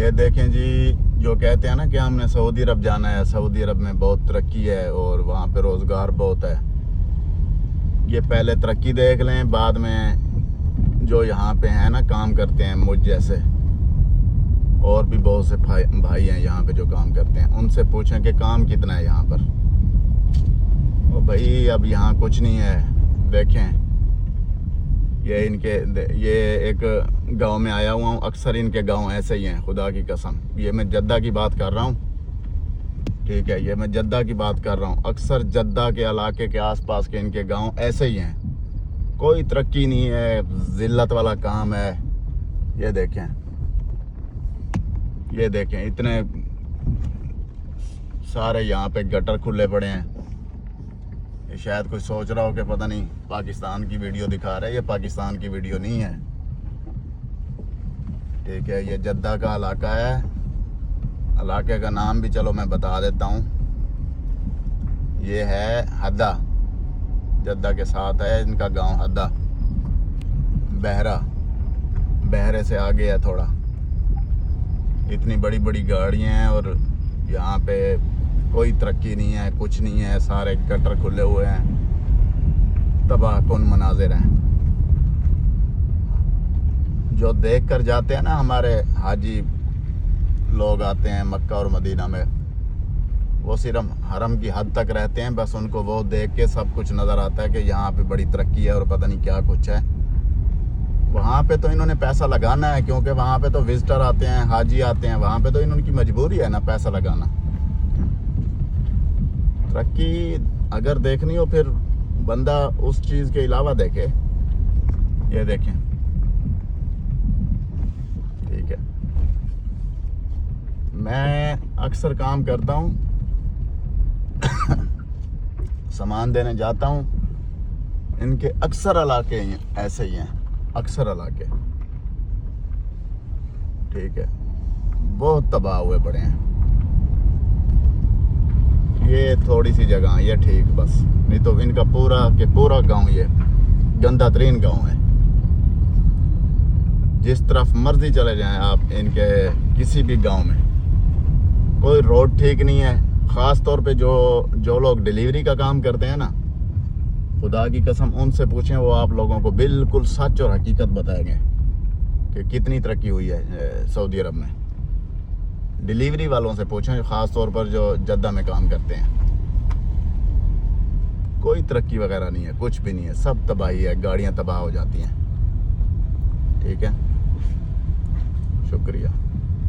ये देखें जी, जो कहते हैं ना कि हमने सऊदी अरब जाना है, सऊदी अरब में बहुत तरक्की है और वहाँ पे रोज़गार बहुत है। ये पहले तरक्की देख लें, बाद में जो यहाँ पे हैं ना काम करते हैं मुझ जैसे, और भी बहुत से भाई हैं यहाँ पे जो काम करते हैं, उनसे पूछें कि काम कितना है यहाँ पर। ओ भाई अब यहाँ कुछ नहीं है। देखें ये एक गांव में आया हुआ हूँ, अक्सर इनके गांव ऐसे ही हैं, खुदा की कसम। ये मैं जद्दा की बात कर रहा हूँ, ठीक है, ये मैं जद्दा की बात कर रहा हूँ। अक्सर जद्दा के इलाके के आसपास के इनके गांव ऐसे ही हैं, कोई तरक्की नहीं है, जिल्लत वाला काम है। ये देखें इतने सारे यहाँ पे गटर खुले पड़े हैं। ये शायद कोई सोच रहा हो कि पता नहीं पाकिस्तान की वीडियो दिखा रहा है। ये पाकिस्तान की वीडियो नहीं है, ठीक है। ये जद्दा का इलाका है, इलाके का नाम भी चलो मैं बता देता हूँ। ये है हद्दा, जद्दा के साथ है इनका गांव हद्दा। बहरे से आगे है थोड़ा। इतनी बड़ी बड़ी गाड़ियाँ हैं और यहाँ पे कोई तरक्की नहीं है, कुछ नहीं है, सारे गटर खुले हुए हैं, तबाहकुन मनाजिर हैं। जो देख कर जाते हैं ना हमारे हाजी लोग आते हैं मक्का और मदीना में, वो सिर्फ हरम की हद तक रहते हैं, बस उनको वो देख के सब कुछ नज़र आता है कि यहाँ पे बड़ी तरक्की है और पता नहीं क्या कुछ है। वहाँ पे तो इन्होंने पैसा लगाना है, क्योंकि वहाँ पे तो विजिटर आते हैं, हाजी आते हैं, वहाँ पे तो इनकी मजबूरी है ना पैसा लगाना। तरक्की अगर देखनी हो फिर बंदा उस चीज़ के अलावा देखे। ये देखें, ठीक है, मैं अक्सर काम करता हूँ सामान देने जाता हूँ, इनके अक्सर इलाके ऐसे ही हैं, अक्सर इलाके, ठीक है, बहुत तबाह हुए पड़े हैं। ये थोड़ी सी जगह ये ठीक बस, नहीं तो इनका पूरा के पूरा गांव ये गंदा तरीन गांव है। जिस तरफ मर्जी चले जाएं आप इनके किसी भी गांव में, कोई रोड ठीक नहीं है। ख़ास तौर पे जो लोग डिलीवरी का काम करते हैं ना, खुदा की कसम उनसे पूछें, वो आप लोगों को बिल्कुल सच और हकीकत बताएंगे कि कितनी तरक्की हुई है सऊदी अरब में। डिलीवरी वालों से पूछें, ख़ास तौर पर जो जद्दा में काम करते हैं, कोई तरक्की वगैरह नहीं है, कुछ भी नहीं है, सब तबाही है, गाड़ियां तबाह हो जाती हैं, ठीक है। शुक्रिया।